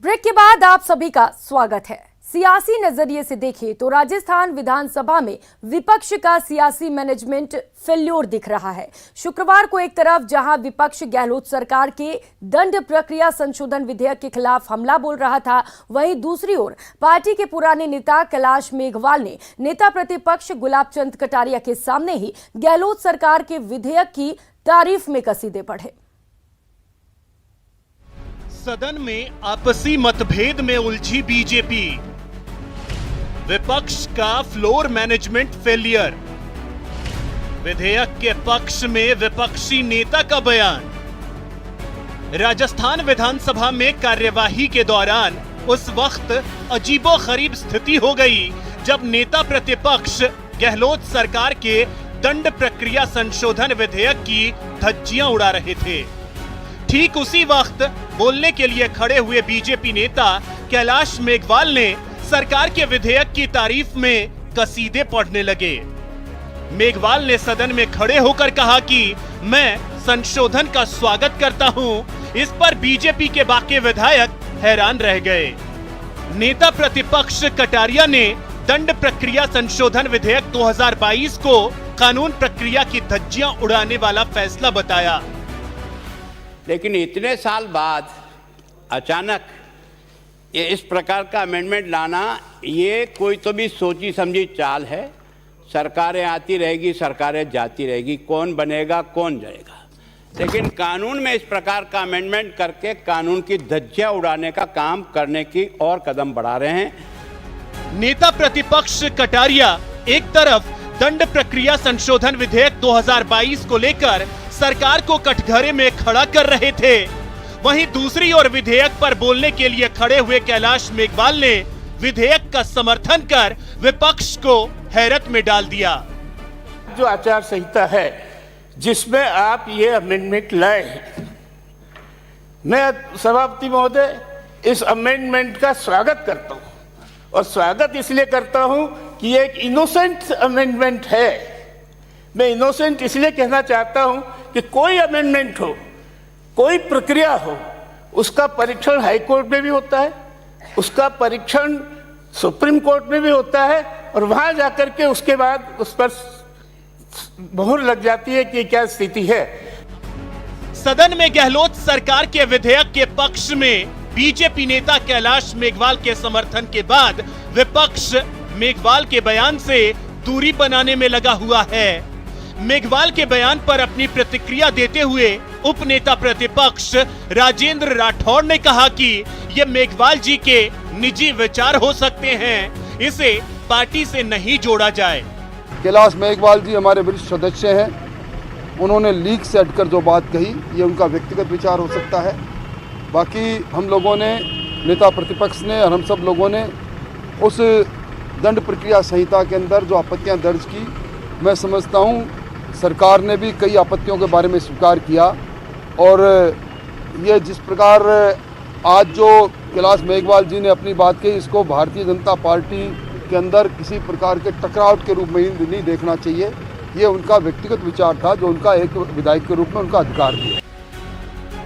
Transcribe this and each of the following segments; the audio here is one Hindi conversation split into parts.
ब्रेक के बाद आप सभी का स्वागत है। सियासी नजरिए से देखें तो राजस्थान विधानसभा में विपक्ष का सियासी मैनेजमेंट फेल्योर दिख रहा है। शुक्रवार को एक तरफ जहां विपक्ष गहलोत सरकार के दंड प्रक्रिया संशोधन विधेयक के खिलाफ हमला बोल रहा था, वहीं दूसरी ओर पार्टी के पुराने नेता कैलाश मेघवाल ने नेता प्रतिपक्ष गुलाब चंद कटारिया के सामने ही गहलोत सरकार के विधेयक की तारीफ में कसीदे पढ़े। सदन में आपसी मतभेद में उलझी बीजेपी, विपक्ष का फ्लोर मैनेजमेंट फेलियर, विधेयक के पक्ष में विपक्षी नेता का बयान। राजस्थान विधानसभा में कार्यवाही के दौरान उस वक्त अजीबोगरीब स्थिति हो गई जब नेता प्रतिपक्ष गहलोत सरकार के दंड प्रक्रिया संशोधन विधेयक की धज्जियां उड़ा रहे थे। ठीक उसी वक्त बोलने के लिए खड़े हुए बीजेपी नेता कैलाश मेघवाल ने सरकार के विधेयक की तारीफ में कसीदे पढ़ने लगे। मेघवाल ने सदन में खड़े होकर कहा कि मैं संशोधन का स्वागत करता हूं। इस पर बीजेपी के बाकी विधायक हैरान रह गए। नेता प्रतिपक्ष कटारिया ने दंड प्रक्रिया संशोधन विधेयक 2022 को कानून प्रक्रिया की धज्जियां उड़ाने वाला फैसला बताया। लेकिन इतने साल बाद अचानक ये इस प्रकार का अमेंडमेंट लाना, ये कोई तो भी सोची समझी चाल है। सरकारें आती रहेगी, सरकारें जाती रहेगी, कौन बनेगा कौन जाएगा, लेकिन कानून में इस प्रकार का अमेंडमेंट करके कानून की धज्जियां उड़ाने का काम करने की और कदम बढ़ा रहे हैं। नेता प्रतिपक्ष कटारिया एक तरफ दंड प्रक्रिया संशोधन विधेयक 2022 को लेकर सरकार को कटघरे में खड़ा कर रहे थे, वहीं दूसरी ओर विधेयक पर बोलने के लिए खड़े हुए कैलाश मेघवाल ने विधेयक का समर्थन कर विपक्ष को हैरत में डाल दिया। जो आचार संहिता है जिसमें आप ये अमेंडमेंट लाए, मैं सभापति महोदय इस अमेंडमेंट का स्वागत करता हूं, और स्वागत इसलिए करता हूं कि ये एक इनोसेंट अमेंडमेंट है। मैं इनोसेंट इसलिए कहना चाहता हूं कि कोई अमेंडमेंट हो, कोई प्रक्रिया हो, उसका परीक्षण हाई कोर्ट में भी होता है, उसका परीक्षण सुप्रीम कोर्ट में भी होता है, और वहां जाकर के उसके बाद उस पर मोहर लग जाती है कि क्या स्थिति है। सदन में गहलोत सरकार के विधेयक के पक्ष में बीजेपी नेता कैलाश मेघवाल के समर्थन के बाद विपक्ष मेघवाल के बयान से दूरी बनाने में लगा हुआ है। मेघवाल के बयान पर अपनी प्रतिक्रिया देते हुए उपनेता प्रतिपक्ष राजेंद्र राठौड़ ने कहा कि ये मेघवाल जी के निजी विचार हो सकते हैं, इसे पार्टी से नहीं जोड़ा जाए। कैलाश मेघवाल जी हमारे वरिष्ठ सदस्य हैं, उन्होंने लीक से हटकर जो बात कही ये उनका व्यक्तिगत विचार हो सकता है। बाकी हम लोगों ने, नेता प्रतिपक्ष ने और हम सब लोगों ने उस दंड प्रक्रिया संहिता के अंदर जो आपत्तियां दर्ज की, मैं समझता हूं सरकार ने भी कई आपत्तियों के बारे में स्वीकार किया, और ये जिस प्रकार आज जो कैलाश मेघवाल जी ने अपनी बात कही, इसको भारतीय जनता पार्टी के अंदर किसी प्रकार के टकराव के रूप में नहीं देखना चाहिए। ये उनका व्यक्तिगत विचार था जो उनका एक विधायक के रूप में उनका अधिकार था।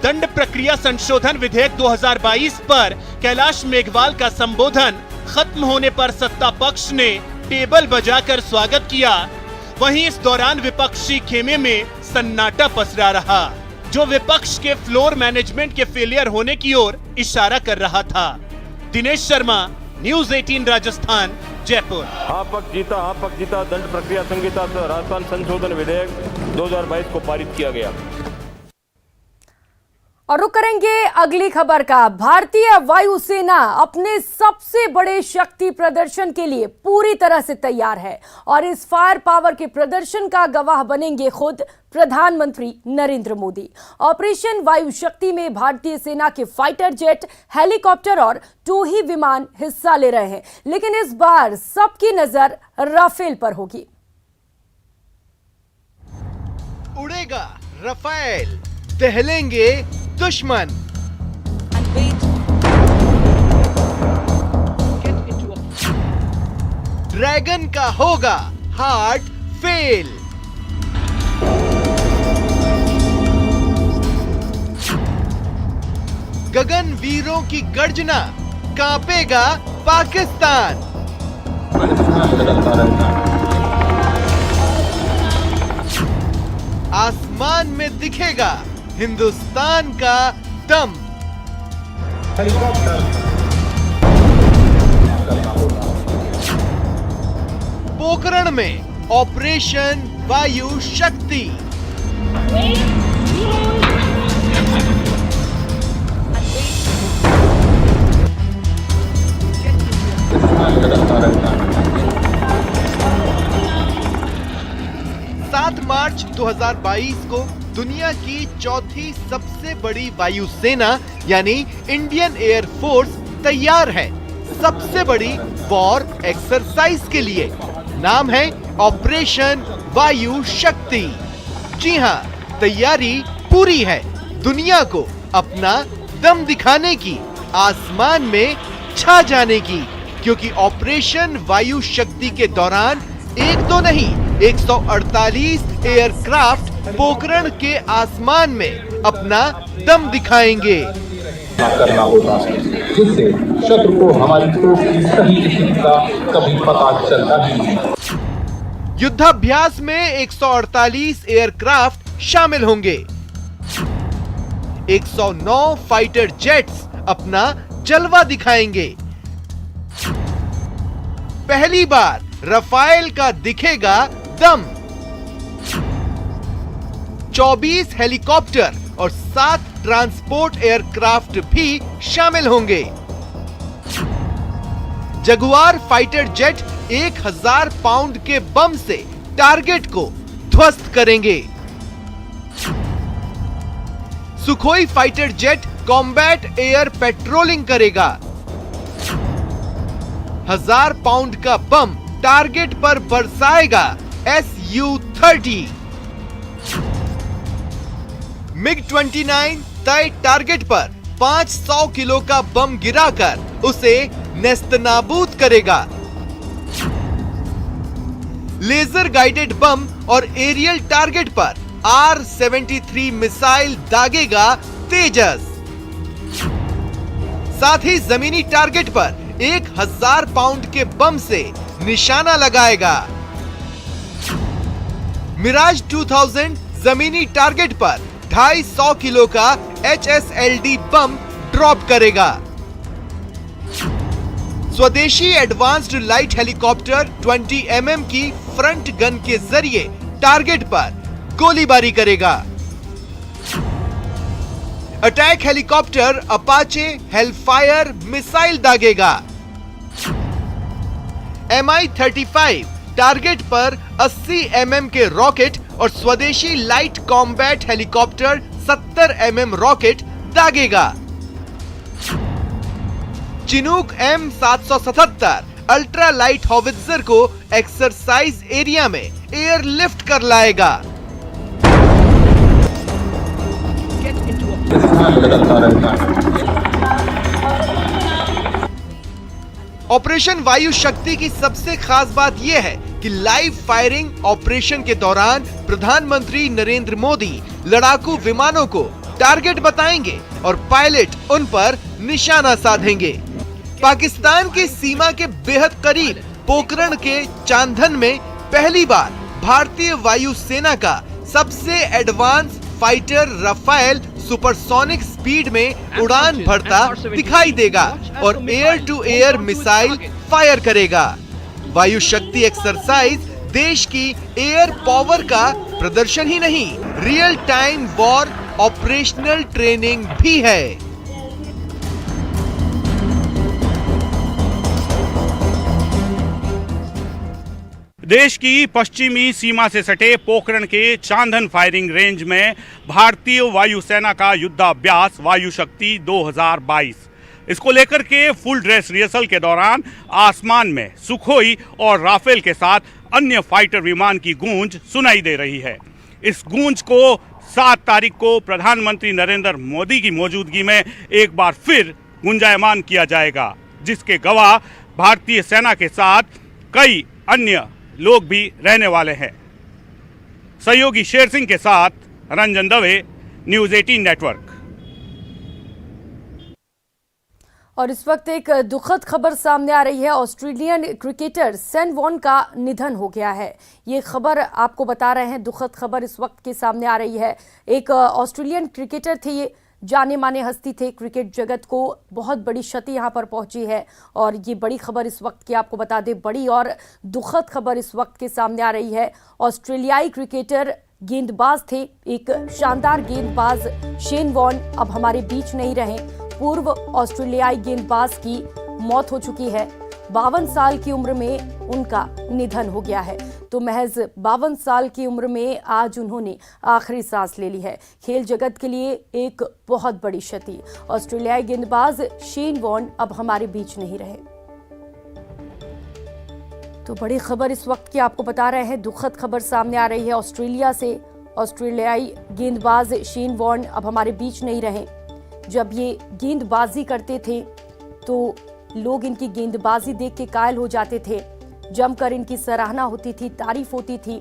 दंड प्रक्रिया संशोधन विधेयक 2022 पर कैलाश मेघवाल का संबोधन खत्म होने पर सत्ता पक्ष ने टेबल बजाकर स्वागत किया, वहीं इस दौरान विपक्षी खेमे में सन्नाटा पसरा रहा, जो विपक्ष के फ्लोर मैनेजमेंट के फेलियर होने की ओर इशारा कर रहा था। दिनेश शर्मा, न्यूज़ 18 राजस्थान, जयपुर। हाँ पक्ष जीता दंड प्रक्रिया संहिता राजस्थान संशोधन विधेयक 2022 को पारित किया गया। और रुक करेंगे अगली खबर का। भारतीय वायुसेना अपने सबसे बड़े शक्ति प्रदर्शन के लिए पूरी तरह से तैयार है, और इस फायर पावर के प्रदर्शन का गवाह बनेंगे खुद प्रधानमंत्री नरेंद्र मोदी। ऑपरेशन वायु शक्ति में भारतीय सेना के फाइटर जेट, हेलीकॉप्टर और टोही विमान हिस्सा ले रहे हैं, लेकिन इस बार सबकी नजर राफेल पर होगी। उड़ेगा राफेल, दहलेंगे दुश्मन। ड्रैगन का होगा हार्ट फेल। गगन वीरों की गर्जना, कांपेगा पाकिस्तान। आसमान में दिखेगा हिंदुस्तान का दम। पोखरण में ऑपरेशन वायु शक्ति। मार्च 2022 को दुनिया की चौथी सबसे बड़ी वायुसेना यानी इंडियन एयर फोर्स तैयार है सबसे बड़ी वॉर एक्सरसाइज के लिए। नाम है ऑपरेशन वायु शक्ति। जी हां, तैयारी पूरी है दुनिया को अपना दम दिखाने की, आसमान में छा जाने की, क्योंकि ऑपरेशन वायु शक्ति के दौरान एक तो नहीं 148 एयरक्राफ्ट पोखरण के आसमान में अपना दम दिखाएंगे। करना होता है जिससे शत्रु को हमारी तोप की सही स्थिति का कभी पता चलता नहीं। युद्धाभ्यास में 148 एयरक्राफ्ट शामिल होंगे। 109 फाइटर जेट्स अपना जलवा दिखाएंगे। पहली बार रफाल का दिखेगा दम। 24 हेलीकॉप्टर और 7 ट्रांसपोर्ट एयरक्राफ्ट भी शामिल होंगे। जगुआर फाइटर जेट 1000 पाउंड के बम से टारगेट को ध्वस्त करेंगे। Sukhoi fighter jet combat air patrolling करेगा। 1000 पाउंड का बम टारगेट पर बरसाएगा Su-30। MiG-29 तय टारगेट पर 500 किलो का बम गिराकर उसे नेस्तनाबूद करेगा। लेजर गाइडेड बम और एरियल टारगेट पर R-73 मिसाइल दागेगा तेजस। साथ ही जमीनी टारगेट पर 1000 पाउंड के बम से निशाना लगाएगा। मिराज 2000 जमीनी टारगेट पर 250 किलो का HSLD बम ड्रॉप करेगा। स्वदेशी एडवांस्ड लाइट हेलीकॉप्टर 20 mm की फ्रंट गन के जरिए टारगेट पर गोलीबारी करेगा। Attack helicopter Apache Hellfire missile दागेगा। Mi-35 टारगेट पर 80 mm के रॉकेट और स्वदेशी light combat helicopter 70 mm rocket दागेगा। Chinook M777 ultra light howitzer को एक्सरसाइज एरिया में एयरलिफ्ट कर लाएगा। ऑपरेशन वायु शक्ति की सबसे खास बात यह है कि लाइव फायरिंग ऑपरेशन के दौरान प्रधानमंत्री नरेंद्र मोदी लड़ाकू विमानों को टारगेट बताएंगे और पायलट उन पर निशाना साधेंगे। पाकिस्तान की सीमा के बेहद करीब पोखरण के चांदन में पहली बार भारतीय वायुसेना का सबसे advance fighter Rafale supersonic speed में उड़ान भरता दिखाई देगा और air to air missile fire करेगा। वायु शक्ति एक्सरसाइज देश की एयर पावर का प्रदर्शन ही नहीं, real time war operational training भी है। देश की पश्चिमी सीमा से सटे पोखरण के चांदन फायरिंग रेंज में भारतीय वायुसेना का युद्धाभ्यास वायु शक्ति 2022, इसको लेकर के फुल ड्रेस रिहर्सल के दौरान आसमान में सुखोई और राफेल के साथ अन्य फाइटर विमान की गूंज सुनाई दे रही है। इस गूंज को 7 तारीख को प्रधानमंत्री नरेंद्र मोदी की मौजूदगी में एक बार फिर गुंजायमान किया जाएगा, जिसके गवाह भारतीय सेना के साथ कई अन्य लोग भी रहने वाले हैं। सहयोगी शेर सिंह के साथ रंजन दवे, न्यूज़ 18 नेटवर्क। और इस वक्त एक दुखद खबर सामने आ रही है। ऑस्ट्रेलियन क्रिकेटर शेन वॉर्न का निधन हो गया है। ये खबर आपको बता रहे हैं, दुखद खबर इस वक्त के सामने आ रही है। एक ऑस्ट्रेलियन क्रिकेटर थे, ये जाने माने हस्ती थे। क्रिकेट जगत को बहुत बड़ी क्षति यहाँ पर पहुंची है और ये बड़ी खबर इस वक्त की आपको बता दें, बड़ी और दुखद खबर इस वक्त के सामने आ रही है। ऑस्ट्रेलियाई क्रिकेटर गेंदबाज थे, एक शानदार गेंदबाज शेन वॉर्न अब हमारे बीच नहीं रहे। पूर्व ऑस्ट्रेलियाई गेंदबाज की मौत हो चुकी है। 52 साल की उम्र में उनका निधन हो गया है। तो महज 52 साल की उम्र में आज उन्होंने आखिरी सांस ले ली है। खेल जगत के लिए एक बहुत बड़ी क्षति। ऑस्ट्रेलियाई गेंदबाज शेन वॉर्न अब हमारे बीच नहीं रहे। तो बड़ी खबर इस वक्त की आपको बता रहे हैं, दुखद खबर सामने आ रही है ऑस्ट्रेलिया से। ऑस्ट्रेलियाई गेंदबाज शेन वॉर्न अब हमारे बीच नहीं रहे। जब ये गेंदबाजी करते थे तो लोग इनकी गेंदबाजी देख के कायल हो जाते थे। जमकर इनकी सराहना होती थी, तारीफ होती थी।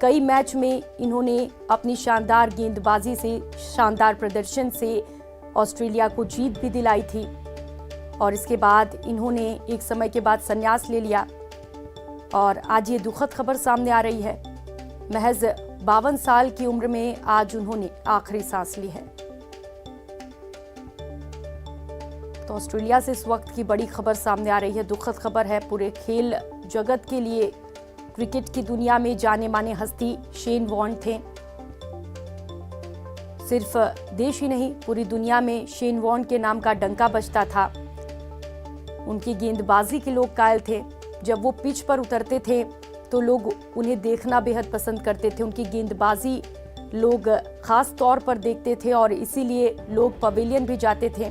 कई मैच में इन्होंने अपनी शानदार गेंदबाजी से, शानदार प्रदर्शन से ऑस्ट्रेलिया को जीत भी दिलाई थी। और इसके बाद इन्होंने एक समय के बाद संन्यास ले लिया और आज ये दुखद खबर सामने आ रही है। महज 52 साल की उम्र में आज उन्होंने आखिरी सांस ली है। तो ऑस्ट्रेलिया से इस वक्त की बड़ी खबर सामने आ रही है, दुखद खबर है पूरे खेल जगत के लिए। क्रिकेट की दुनिया में जाने माने हस्ती शेन वॉर्न थे। सिर्फ देश ही नहीं, पूरी दुनिया में शेन वॉर्न के नाम का डंका बजता था। उनकी गेंदबाजी के लोग कायल थे। जब वो पिच पर उतरते थे तो लोग उन्हें देखना बेहद पसंद करते थे। उनकी गेंदबाजी लोग खास तौर पर देखते थे और इसीलिए लोग पवेलियन भी जाते थे।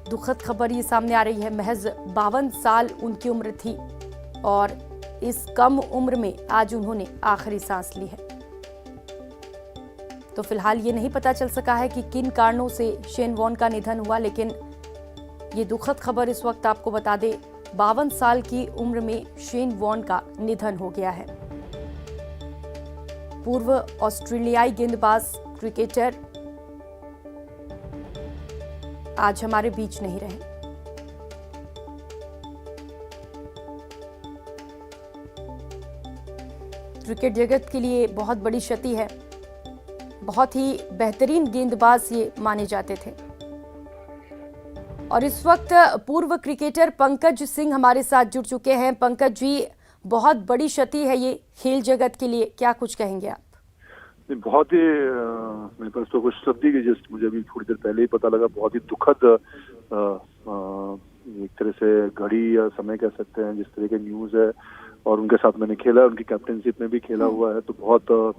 दुखद खबर ये सामने आ रही है। महज 52 साल उनकी उम्र थी और इस कम उम्र में आज उन्होंने आखिरी सांस ली है। तो फिलहाल ये नहीं पता चल सका है कि किन कारणों से शेन वॉर्न का निधन हुआ, लेकिन ये दुखद खबर इस वक्त आपको बता दे, 52 साल की उम्र में शेन वॉर्न का निधन हो गया है। पूर्व ऑस्ट्रेलियाई गेंदबाज क्रिकेटर आज हमारे बीच नहीं रहे। क्रिकेट जगत के लिए बहुत बड़ी क्षति है। बहुत ही बेहतरीन गेंदबाज ये माने जाते थे। और इस वक्त पूर्व क्रिकेटर पंकज सिंह हमारे साथ जुड़ चुके हैं। पंकज जी, बहुत बड़ी क्षति है ये खेल जगत के लिए, क्या कुछ कहेंगे आप? बहुत ही मेरे पास तो कुछ शब्द ही जस्ट मुझे अभी थोड़ी देर पहले ही पता लगा। बहुत ही दुखद एक तरह से घड़ी या समय कह सकते हैं, जिस तरह के न्यूज है। और उनके साथ मैंने खेला, उनकी कैप्टनशिप में भी खेला हुआ है। तो बहुत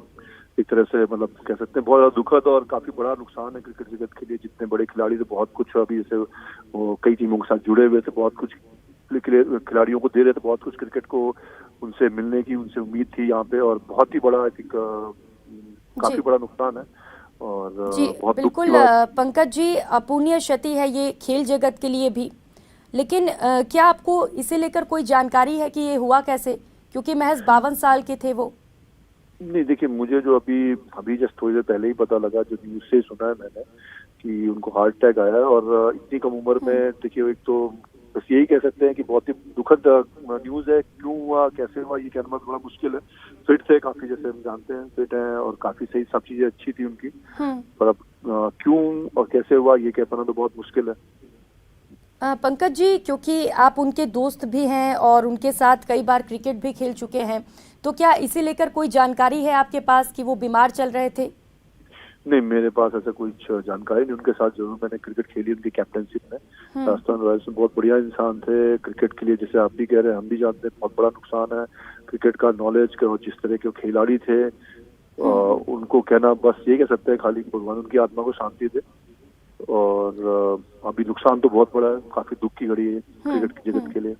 एक तरह से मतलब कह सकते हैं बहुत ज्यादा दुखद और काफी बड़ा नुकसान है क्रिकेट जगत के लिए। जितने बड़े खिलाड़ी थे, बहुत कुछ अभी जैसे वो कई टीमों के साथ जुड़े हुए थे, बहुत कुछ खिलाड़ियों को दे रहे थे, बहुत कुछ क्रिकेट को उनसे मिलने की उनसे उम्मीद थी यहाँ पे। और बहुत ही बड़ा काफी बड़ा नुकसान है और जी बहुत बिल्कुल पंकज जी, अपूर्णीय क्षति है ये खेल जगत के लिए भी। लेकिन क्या आपको इसे लेकर कोई जानकारी है कि ये हुआ कैसे, क्योंकि महज 52 साल के थे वो? नहीं, देखिए, मुझे जो अभी जस्ट थोड़ी देर पहले ही पता लगा, जो न्यूज से सुना है मैंने कि उनको हार्ट अटैक आया है। और इतनी कम उम्र में देखिए, एक तो बस यही कह सकते हैं कि बहुत ही दुखद न्यूज है। क्यों हुआ, कैसे हुआ, ये कहना बड़ा मुश्किल है। फिट थे काफी, जैसे हम जानते हैं, फिट हैं और काफी सही, सब चीजें अच्छी थी उनकी। पर अब क्यों और कैसे हुआ ये कह पाना तो बहुत मुश्किल है। पंकज जी, क्योंकि आप उनके दोस्त भी हैं और उनके साथ कई बार क्रिकेट भी खेल चुके हैं, तो क्या इसे लेकर कोई जानकारी है आपके पास कि वो बीमार चल रहे थे? नहीं, मेरे पास ऐसा कोई जानकारी नहीं। उनके साथ जरूर मैंने क्रिकेट खेली, उनकी कैप्टनशिप में। राजस्थान रॉयल्स में बहुत बढ़िया इंसान थे क्रिकेट के लिए, जैसे आप भी कह रहे हैं, हम भी जानते हैं। बहुत बड़ा नुकसान है क्रिकेट का नॉलेज का, और जिस तरह के खिलाड़ी थे उनको कहना बस ये कह सकते हैं खाली भगवान उनकी आत्मा को शांति दे। और अभी नुकसान तो बहुत बड़ा है, काफी दुख की घड़ी है क्रिकेट की जगत के लिए।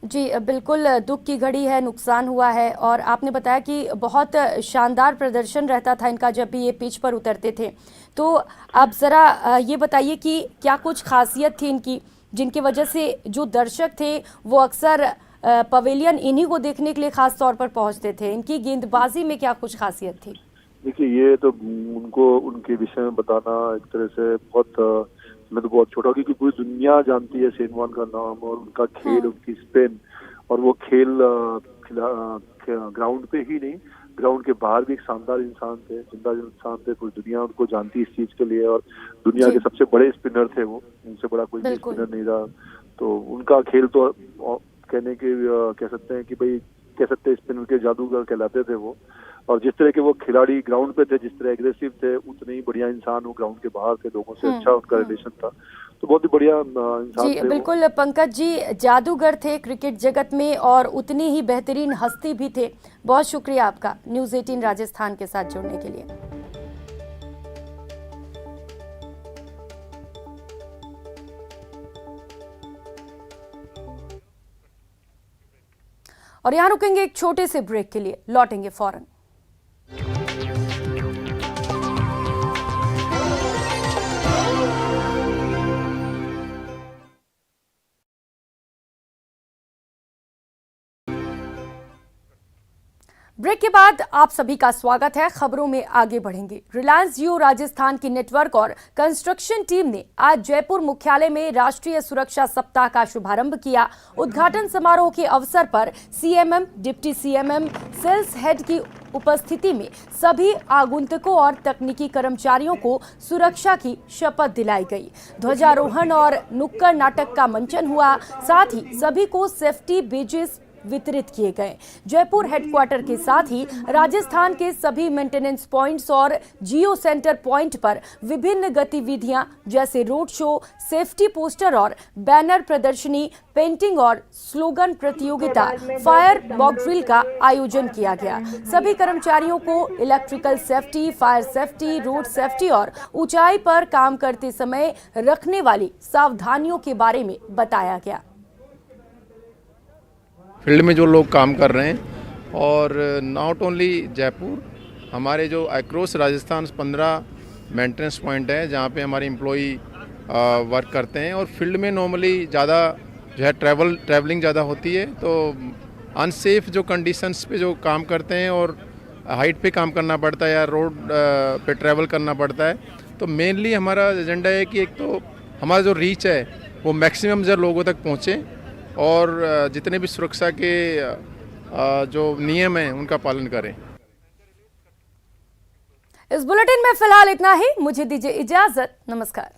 जी बिल्कुल, दुख की घड़ी है, नुकसान हुआ है। और आपने बताया कि बहुत शानदार प्रदर्शन रहता था इनका जब भी ये पिच पर उतरते थे। तो आप ज़रा ये बताइए कि क्या कुछ खासियत थी इनकी, जिनकी वजह से जो दर्शक थे वो अक्सर पवेलियन इन्हीं को देखने के लिए खास तौर पर पहुंचते थे? इनकी गेंदबाजी में क्या कुछ खासियत थी? देखिए, ये तो उनको उनके विषय में बताना एक तरह से बहुत मैं तो बहुत छोटा हूँ, क्योंकि पूरी दुनिया जानती है शेन वॉर्न का नाम और उनका खेल, उनकी स्पिन, और वो खेल ग्राउंड पे ही नहीं, ग्राउंड के बाहर भी एक शानदार इंसान थे, जिंदा इंसान थे। पूरी दुनिया उनको जानती इस चीज के लिए, और दुनिया के सबसे बड़े स्पिनर थे वो, उनसे बड़ा कोई भी स्पिनर नहीं रहा। तो उनका खेल तो कहने के कह सकते हैं कि भाई, कह सकते हैं स्पिनर के जादूगर कहलाते थे वो। और जिस तरह के वो खिलाड़ी ग्राउंड पे थे, जिस तरह एग्रेसिव थे, उतने ही बढ़िया इंसान वो ग्राउंड के बाहर थे, लोगों से अच्छा उनका रिलेशन था। तो बहुत ही बढ़िया इंसान जी थे बिल्कुल पंकज जी, जादूगर थे क्रिकेट जगत में और उतनी ही बेहतरीन हस्ती भी थे। बहुत शुक्रिया आपका न्यूज़ 18 राजस्थान के साथ जुड़ने के लिए। और यहाँ रुकेंगे एक छोटे से ब्रेक के लिए, लौटेंगे फौरन। ब्रेक के बाद आप सभी का स्वागत है। खबरों में आगे बढ़ेंगे। रिलायंस जियो राजस्थान की नेटवर्क और कंस्ट्रक्शन टीम ने आज जयपुर मुख्यालय में राष्ट्रीय सुरक्षा सप्ताह का शुभारंभ किया। उद्घाटन समारोह के अवसर पर CMM, deputy CMM, sales head की उपस्थिति में सभी आगंतुकों और तकनीकी कर्मचारियों को सुरक्षा की शपथ दिलाई गई। ध्वजारोहण और नुक्कड़ नाटक का मंचन हुआ। साथ ही सभी को सेफ्टी बेजेस वितरित किए गए। जयपुर हेडक्वार्टर के साथ ही राजस्थान के सभी मेंटेनेंस पॉइंट्स और जियो सेंटर पॉइंट पर विभिन्न गतिविधियां जैसे रोड शो, सेफ्टी पोस्टर और बैनर प्रदर्शनी, पेंटिंग और स्लोगन प्रतियोगिता, फायर मॉक ड्रिल का आयोजन किया गया। सभी कर्मचारियों को electrical safety, fire safety, road safety और ऊंचाई पर काम करते समय रखने वाली सावधानियों के बारे में बताया गया। फील्ड में जो लोग काम कर रहे हैं, और नॉट ओनली जयपुर, हमारे जो अक्रॉस राजस्थान 15 मेंटेनेंस पॉइंट है जहाँ पे हमारे एम्प्लॉई वर्क करते हैं। और फील्ड में नॉर्मली ज़्यादा जो है ट्रैवलिंग ज़्यादा होती है, तो अनसेफ जो कंडीशंस पे जो काम करते हैं और हाइट पे काम करना पड़ता है या रोड पे ट्रैवल करना पड़ता है, तो मेनली हमारा एजेंडा है कि एक तो हमारा जो रीच है वो मैक्सिमम जो लोगों तक पहुँचे, और जितने भी सुरक्षा के जो नियम हैं उनका पालन करें। इस बुलेटिन में फिलहाल इतना ही। मुझे दीजिए इजाजत। नमस्कार।